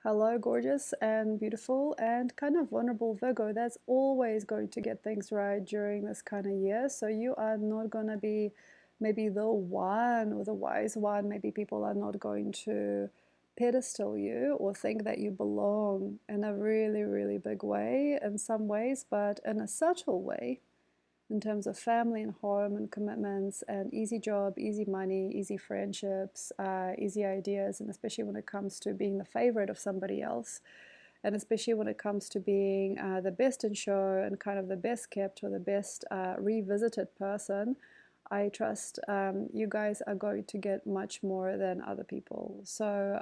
Hello, gorgeous and beautiful and kind of vulnerable Virgo. That's always going to get things right during this kind of year. So you are not going to be maybe the one or the wise one. Maybe people are not going to pedestal you or think that you belong in a really, really big way in some ways, but in a subtle way in terms of family and home and commitments and easy job, easy money, easy friendships, easy ideas, and especially when it comes to being the favorite of somebody else, and especially when it comes to being the best in show and kind of the best kept or the best revisited person. I trust you guys are going to get much more than other people. So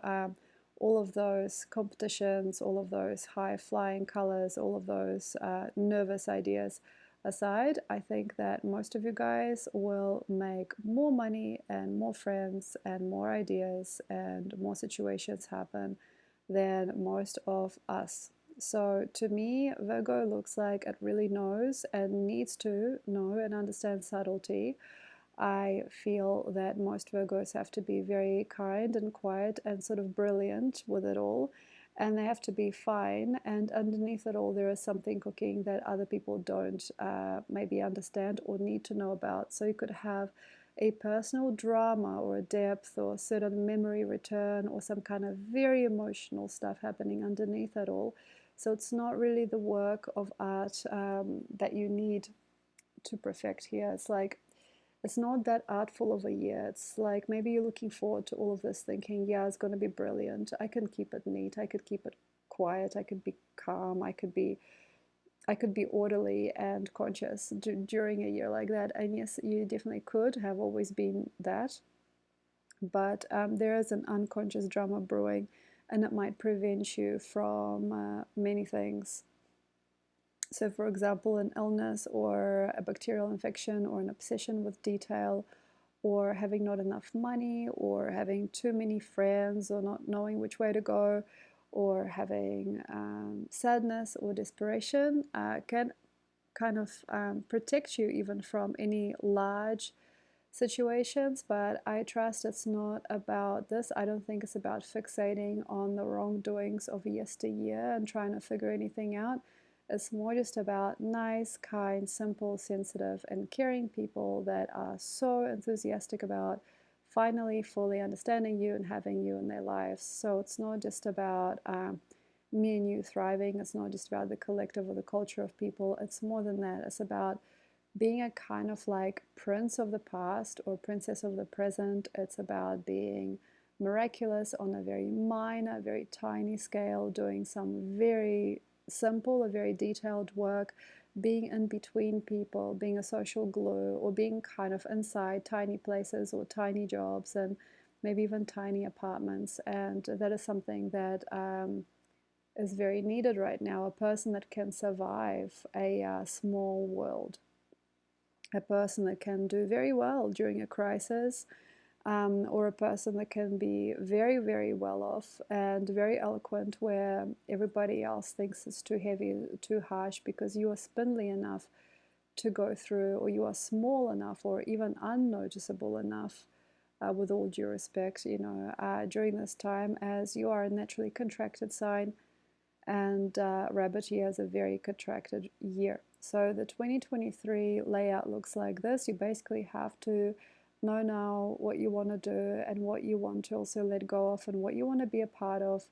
all of those competitions, all of those high flying colors, all of those nervous ideas aside, I think that most of you guys will make more money and more friends and more ideas and more situations happen than most of us. So to me, Virgo looks like it really knows and needs to know and understand subtlety. I feel that most Virgos have to be very kind and quiet and sort of brilliant with it all, and they have to be fine. And underneath it all, there is something cooking that other people don't maybe understand or need to know about. So you could have a personal drama or a depth or a certain memory return or some kind of very emotional stuff happening underneath it all. So it's not really the work of art that you need to perfect here. It's like it's not that artful of a year. It's like maybe you're looking forward to all of this thinking, yeah, it's going to be brilliant. I can keep it neat. I could keep it quiet. I could be calm. I could be orderly and conscious during a year like that. And yes, you definitely could have always been that. But there is an unconscious drama brewing, and it might prevent you from many things. So, for example, an illness or a bacterial infection or an obsession with detail or having not enough money or having too many friends or not knowing which way to go or having sadness or desperation can kind of protect you even from any large situations. But I trust it's not about this. I don't think it's about fixating on the wrongdoings of yesteryear and trying to figure anything out. It's more just about nice, kind, simple, sensitive, and caring people that are so enthusiastic about finally fully understanding you and having you in their lives. So it's not just about me and you thriving. It's not just about the collective or the culture of people. It's more than that. It's about being a kind of like prince of the past or princess of the present. It's about being miraculous on a very minor, very tiny scale, doing some very simple or very detailed work, being in between people, being a social glue, or being kind of inside tiny places or tiny jobs and maybe even tiny apartments. And that is something that is very needed right now, a person that can survive a small world, a person that can do very well during a crisis, or a person that can be very, very well off and very eloquent where everybody else thinks it's too heavy, too harsh because you are spindly enough to go through, or you are small enough, or even unnoticeable enough. With all due respect, during this time, as you are a naturally contracted sign, and Rabbit year is a very contracted year. So the 2023 layout looks like this. You basically have to know now what you want to do and what you want to also let go of and what you want to be a part of.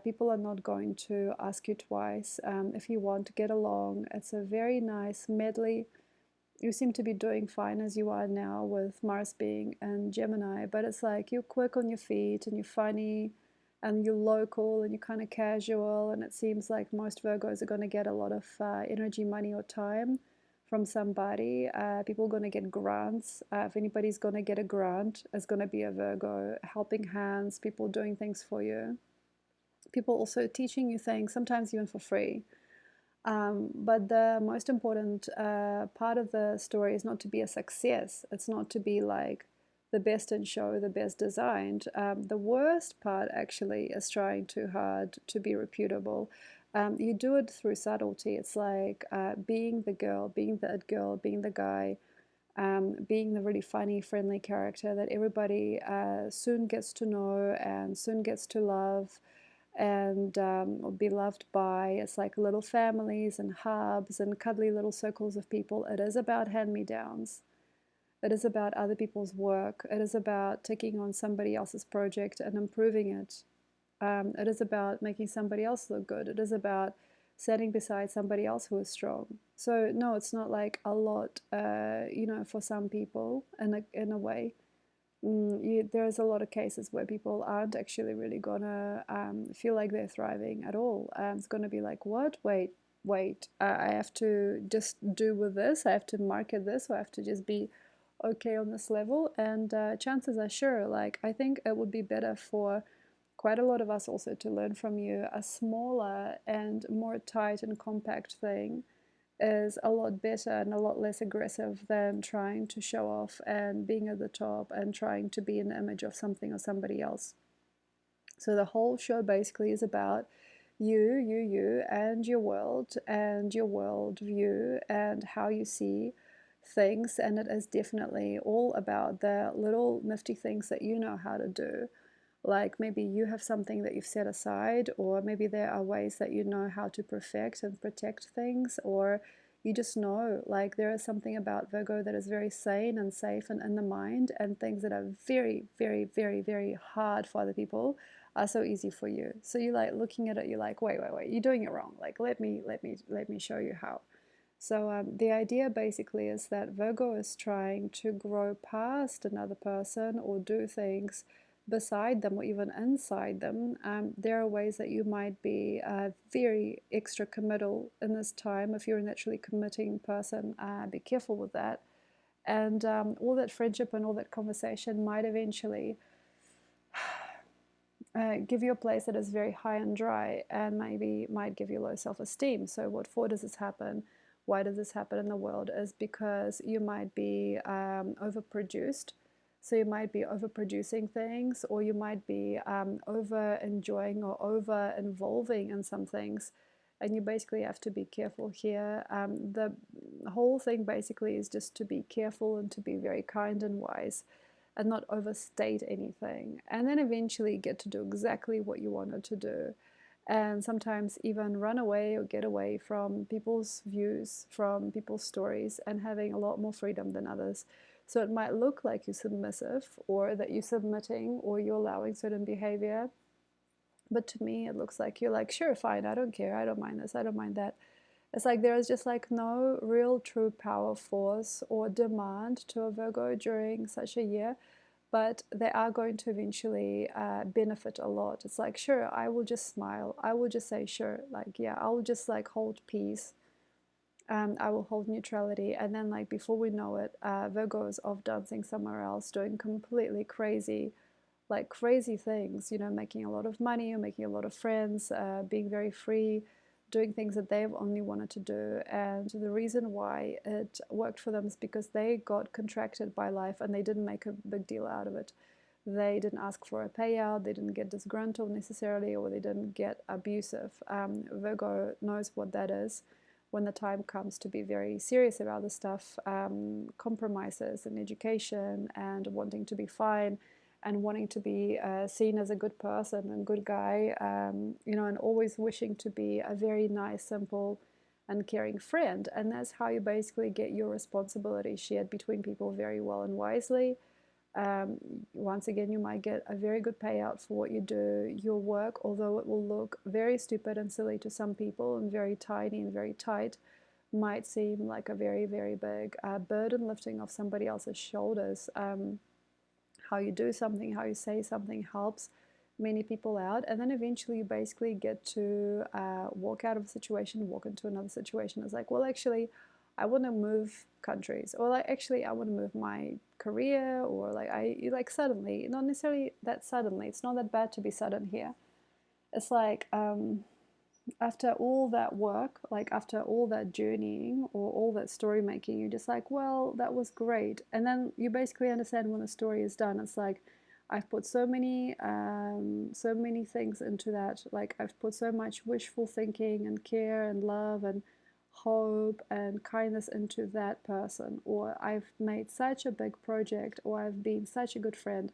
People are not going to ask you twice if you want to get along. It's a very nice medley. You seem to be doing fine as you are now with Mars being in Gemini, but it's like you're quick on your feet and you're funny and you're local and you're kind of casual, and it seems like most Virgos are going to get a lot of energy, money, or time from somebody. People are going to get grants. If anybody's going to get a grant, it's going to be a Virgo. Helping hands, people doing things for you, people also teaching you things, sometimes even for free. But the most important part of the story is not to be a success. It's not to be like the best in show, the best designed. The worst part actually is trying too hard to be reputable. You do it through subtlety. It's like being the girl, being the it girl, being the guy, being the really funny, friendly character that everybody soon gets to know and soon gets to love. and be loved by. It's like little families and hubs and cuddly little circles of people. It is about hand-me-downs. It is about other people's work. It is about taking on somebody else's project and improving it. It is about making somebody else look good. It is about standing beside somebody else who is strong. So no, it's not like a lot, for some people in a way. There's a lot of cases where people aren't actually really gonna feel like they're thriving at all. It's gonna be like, what? Wait. I have to just do with this. I have to market this, or I have to just be okay on this level. And chances are sure, like I think it would be better for quite a lot of us also to learn from you. A smaller and more tight and compact thing is a lot better and a lot less aggressive than trying to show off and being at the top and trying to be an image of something or somebody else. So the whole show basically is about you, and your world and your world view and how you see things. And it is definitely all about the little nifty things that you know how to do. Like maybe you have something that you've set aside, or maybe there are ways that you know how to perfect and protect things, or you just know like there is something about Virgo that is very sane and safe and in the mind, and things that are very, very, very, very hard for other people are so easy for you. So you like looking at it, you're like, wait, you're doing it wrong. Like let me show you how. So the idea basically is that Virgo is trying to grow past another person or do things beside them or even inside them. There are ways that you might be very extra committal in this time. If you're a naturally committing person, be careful with that. And all that friendship and all that conversation might eventually give you a place that is very high and dry, and maybe might give you low self-esteem. So what for does this happen? Why does this happen in the world? Is because you might be overproduced. So you might be overproducing things, or you might be over enjoying or over involving in some things. And you basically have to be careful here. The whole thing basically is just to be careful and to be very kind and wise and not overstate anything. And then eventually get to do exactly what you wanted to do. And sometimes even run away or get away from people's views, from people's stories, and having a lot more freedom than others. So it might look like you're submissive, or that you're submitting, or you're allowing certain behavior. But to me, it looks like you're like, sure, fine, I don't care, I don't mind this, I don't mind that. It's like there is just like no real true power, force, or demand to a Virgo during such a year, but they are going to eventually benefit a lot. It's like, sure, I will just smile. I will just say, sure, like, yeah, I will just like hold peace. I will hold neutrality. And then, like, before we know it, Virgo is off dancing somewhere else, doing completely crazy, like crazy things, making a lot of money or making a lot of friends, being very free, doing things that they've only wanted to do. And the reason why it worked for them is because they got contracted by life and they didn't make a big deal out of it. They didn't ask for a payout, they didn't get disgruntled necessarily, or they didn't get abusive. Virgo knows what that is when the time comes to be very serious about this stuff. Compromises in education and wanting to be fine and wanting to be seen as a good person and good guy, and always wishing to be a very nice, simple, and caring friend. And that's how you basically get your responsibility shared between people very well and wisely. Once again, you might get a very good payout for what you do, your work, although it will look very stupid and silly to some people and very tiny and very tight, might seem like a very, very big burden lifting off somebody else's shoulders. How you do something, how you say something helps many people out. And then eventually you basically get to walk out of a situation, walk into another situation. It's like, well, actually, I want to move countries, or like, actually, I want to move my career, or like suddenly, not necessarily that suddenly. It's not that bad to be sudden here. It's like, after all that work, like after all that journeying or all that story making, you're just like, well, that was great. And then you basically understand when the story is done. It's like, I've put so many things into that. Like I've put so much wishful thinking and care and love and hope and kindness into that person, or I've made such a big project, or I've been such a good friend.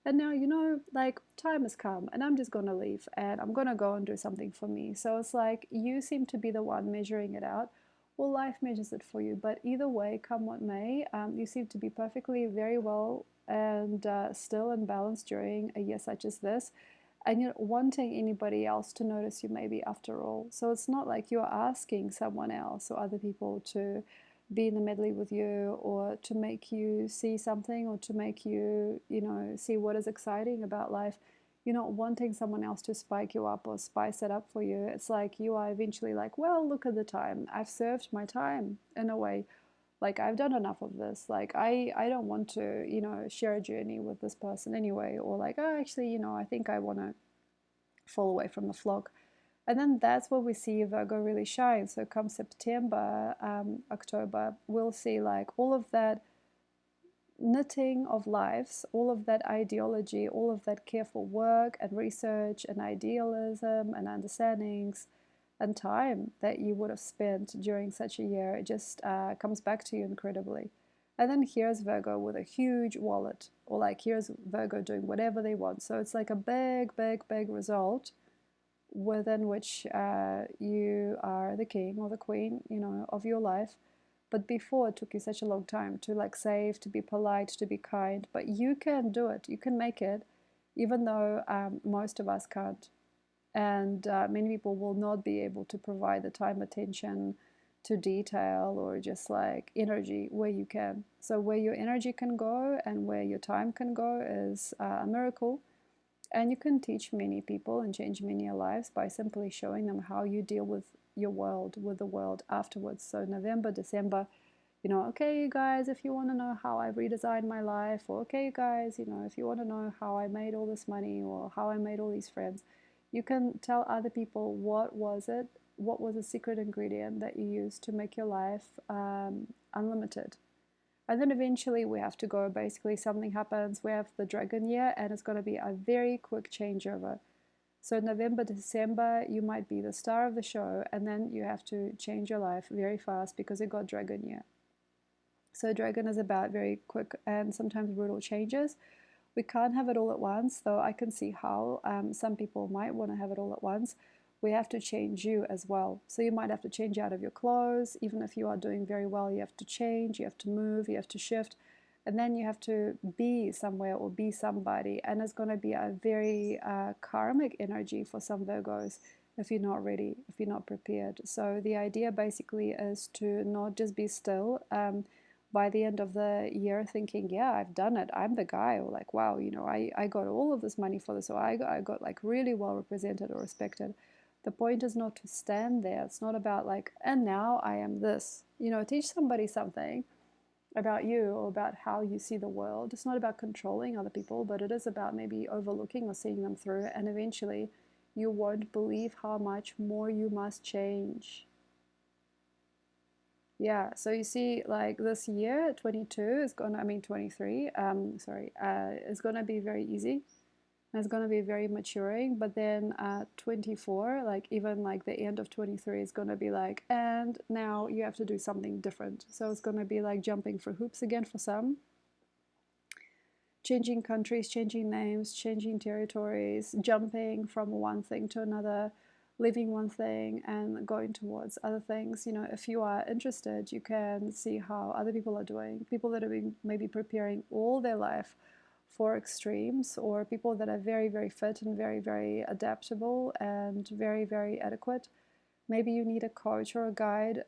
And now, you know, like time has come and I'm just going to leave and I'm going to go and do something for me. So it's like you seem to be the one measuring it out. Well, life measures it for you. But either way, come what may, you seem to be perfectly very well and still in balance during a year such as this. And you're not wanting anybody else to notice you, maybe after all. So it's not like you're asking someone else or other people to be in the medley with you, or to make you see something, or to make you, you know, see what is exciting about life. You're not wanting someone else to spike you up or spice it up for you. It's like you are eventually like, well, look at the time. I've served my time in a way. Like I've done enough of this. Like I don't want to, you know, share a journey with this person anyway. Or like, oh, actually, you know, I think I want to fall away from the flock. And then that's where we see Virgo really shine. So come September, October, we'll see like all of that knitting of lives, all of that ideology, all of that careful work and research and idealism and understandings and time that you would have spent during such a year. It just comes back to you incredibly. And then here's Virgo with a huge wallet, or like here's Virgo doing whatever they want. So it's like a big, big, big result within which you are the king or the queen, you know, of your life. But before, it took you such a long time to like save, to be polite, to be kind. But you can do it. You can make it, even though most of us can't. And many people will not be able to provide the time, attention to detail, or just like energy where you can. So where your energy can go and where your time can go is a miracle. And you can teach many people and change many lives by simply showing them how you deal with your world, with the world afterwards. So November, December, you know, okay, you guys, if you want to know how I redesigned my life, or okay, you guys, you know, if you want to know how I made all this money or how I made all these friends, you can tell other people what was it, what was the secret ingredient that you used to make your life unlimited. And then eventually we have to go, basically something happens, we have the dragon year, and it's going to be a very quick changeover. So November, December, you might be the star of the show, and then you have to change your life very fast because it got dragon year. So dragon is about very quick and sometimes brutal changes. We can't have it all at once, though I can see how some people might want to have it all at once. We have to change you as well. So you might have to change out of your clothes. Even if you are doing very well, you have to change, you have to move, you have to shift. And then you have to be somewhere or be somebody. And it's going to be a very karmic energy for some Virgos if you're not ready, if you're not prepared. So the idea basically is to not just be still. By the end of the year thinking, yeah, I've done it, I'm the guy, or like, wow, you know, I got all of this money for this, or I got like really well represented or respected. The point is not to stand there. It's not about like, and now I am this. You know, teach somebody something about you or about how you see the world. It's not about controlling other people, but it is about maybe overlooking or seeing them through. And eventually you won't believe how much more you must change. Yeah, so you see, like this year, 22 is gonna, I mean 23, sorry, is gonna be very easy. It's gonna be very maturing, but then 24, like even like the end of 23 is gonna be like, and now you have to do something different. So it's gonna be like jumping for hoops again for some, changing countries, changing names, changing territories, jumping from one thing to another, leaving one thing and going towards other things. You know, if you are interested, you can see how other people are doing. People that have been maybe preparing all their life for extremes, or people that are very, very fit and very, very adaptable and very, very adequate. Maybe you need a coach or a guide,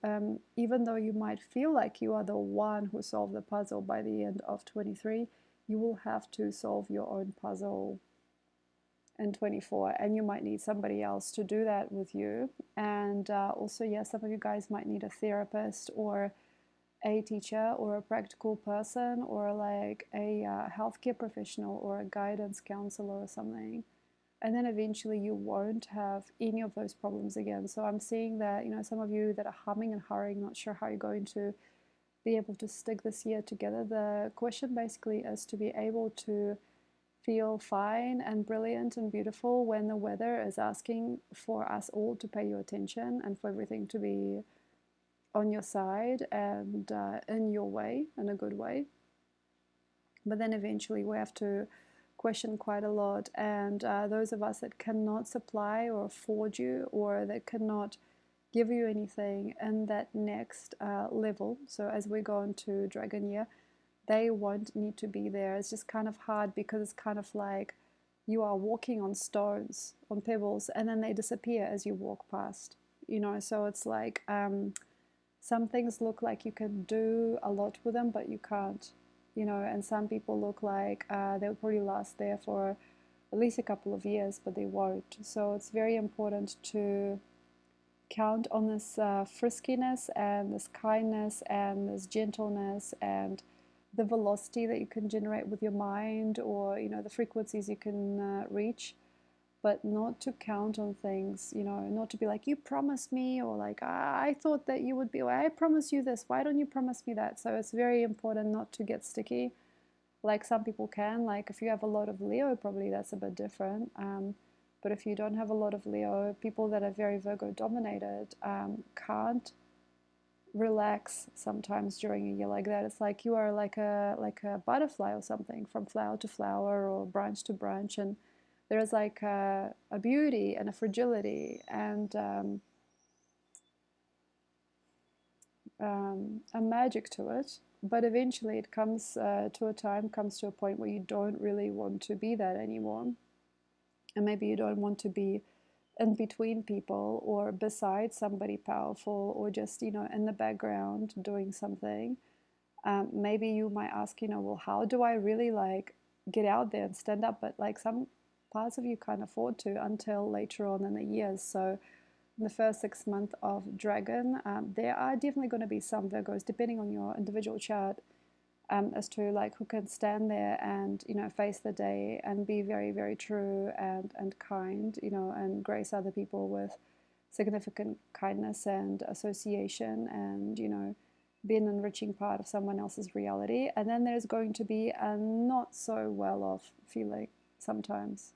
even though you might feel like you are the one who solved the puzzle by the end of 23, you will have to solve your own puzzle in 24, and you might need somebody else to do that with you. And also, yeah, some of you guys might need a therapist or a teacher or a practical person or like a healthcare professional or a guidance counselor or something. And then eventually you won't have any of those problems again. So I'm seeing that, you know, some of you that are humming and hurrying, not sure how you're going to be able to stick this year together. The question basically is to be able to feel fine and brilliant and beautiful when the weather is asking for us all to pay you attention and for everything to be on your side and in your way, in a good way. But then eventually we have to question quite a lot. And those of us that cannot supply or afford you, or that cannot give you anything in that next level, so as we go into Dragon Year, they won't need to be there. It's just kind of hard because it's kind of like you are walking on stones, on pebbles, and then they disappear as you walk past, you know. So it's like some things look like you can do a lot with them, but you can't, you know. And some people look like they'll probably last there for at least a couple of years, but they won't. So it's very important to count on this friskiness and this kindness and this gentleness and the velocity that you can generate with your mind, or you know, the frequencies you can reach, but not to count on things, you know, not to be like, you promised me, or like, I thought that you would be, or I promised you this, why don't you promise me that? So it's very important not to get sticky like some people can. Like if you have a lot of Leo, probably that's a bit different. But if you don't have a lot of Leo, people that are very Virgo dominated can't relax sometimes during a year like that. It's like you are like a butterfly or something, from flower to flower or branch to branch, and there's like a beauty and a fragility and a magic to it. But eventually it comes to a time, comes to a point where you don't really want to be that anymore. And maybe you don't want to be in between people or beside somebody powerful, or just, you know, in the background doing something. Maybe you might ask, you know, well, how do I really like get out there and stand up? But like some parts of you can't afford to until later on in the years. So in the first 6 months of Dragon, there are definitely going to be some Virgos, depending on your individual chart, as to like who can stand there and, you know, face the day and be very, very true and kind, you know, and grace other people with significant kindness and association, and, you know, be an enriching part of someone else's reality. And then there's going to be a not so well off feeling sometimes,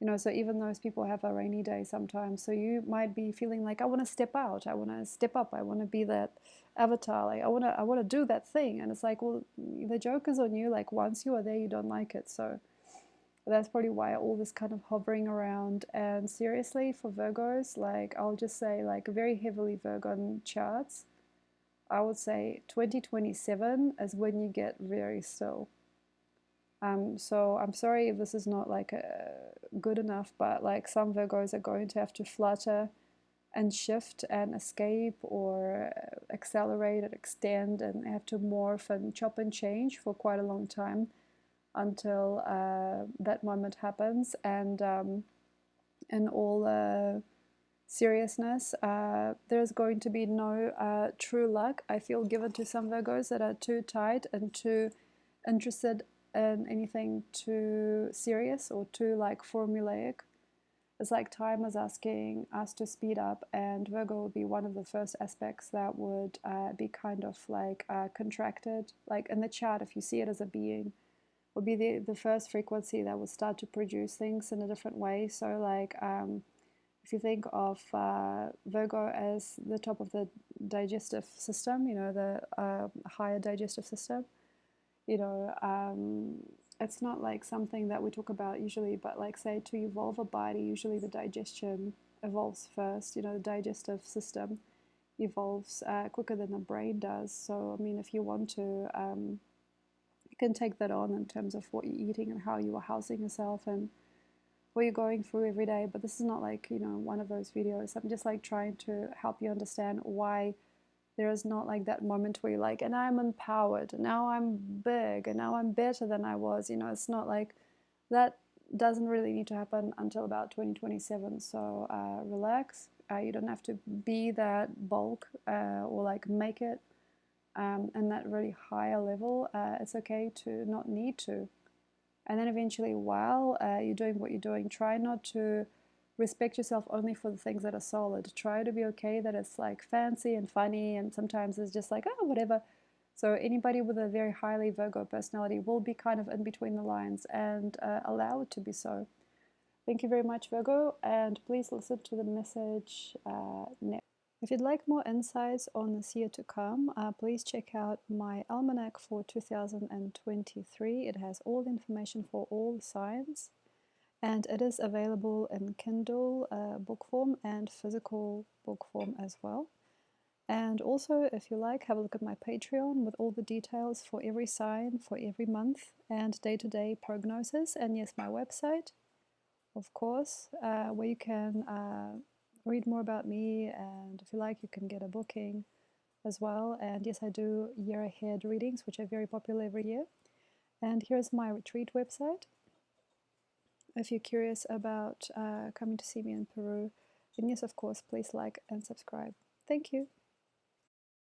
you know. So even those people have a rainy day sometimes, so you might be feeling like, I want to step out, I want to step up, I want to be that avatar, like I want to do that thing. And it's like, well, the joke is on you. Like once you are there, you don't like it. So that's probably why all this kind of hovering around. And seriously, for Virgos, like I'll just say, like very heavily Virgo charts, I would say 2027 is when you get very still. So I'm sorry if this is not like good enough, but like some Virgos are going to have to flutter and shift and escape, or accelerate and extend, and have to morph and chop and change for quite a long time until that moment happens. And in all seriousness, there's going to be no true luck, I feel, given to some Virgos that are too tight and too interested in anything too serious or too like formulaic. It's like time is asking us to speed up, and Virgo would be one of the first aspects that would be kind of like contracted. Like in the chart, if you see it as a being, would be the first frequency that would start to produce things in a different way. So like if you think of Virgo as the top of the digestive system, you know, the higher digestive system, you know, it's not like something that we talk about usually, but like say to evolve a body, usually the digestion evolves first, you know, the digestive system evolves quicker than the brain does. So, I mean, if you want to, you can take that on in terms of what you're eating and how you are housing yourself and what you're going through every day. But this is not like, you know, one of those videos. I'm just like trying to help you understand why there is not like that moment where you're like, and I'm empowered, and now I'm big, and now I'm better than I was. You know, it's not like that. Doesn't really need to happen until about 2027. So relax. You don't have to be that bulk or like make it and that really higher level. It's okay to not need to. And then eventually, while you're doing what you're doing, try not to respect yourself only for the things that are solid. Try to be okay that it's like fancy and funny, and sometimes it's just like, oh, whatever. So anybody with a very highly Virgo personality will be kind of in between the lines, and allow it to be so. Thank you very much, Virgo, and please listen to the message next. If you'd like more insights on this year to come, please check out my almanac for 2023. It has all the information for all the signs, and it is available in Kindle book form and physical book form as well. And also, if you like, have a look at my Patreon with all the details for every sign, for every month, and day-to-day prognosis. And yes, my website, of course, where you can read more about me, and if you like, you can get a booking as well. And yes, I do year ahead readings, which are very popular every year. And here's my retreat website. If you're curious about coming to see me in Peru, then yes, of course, please like and subscribe. Thank you.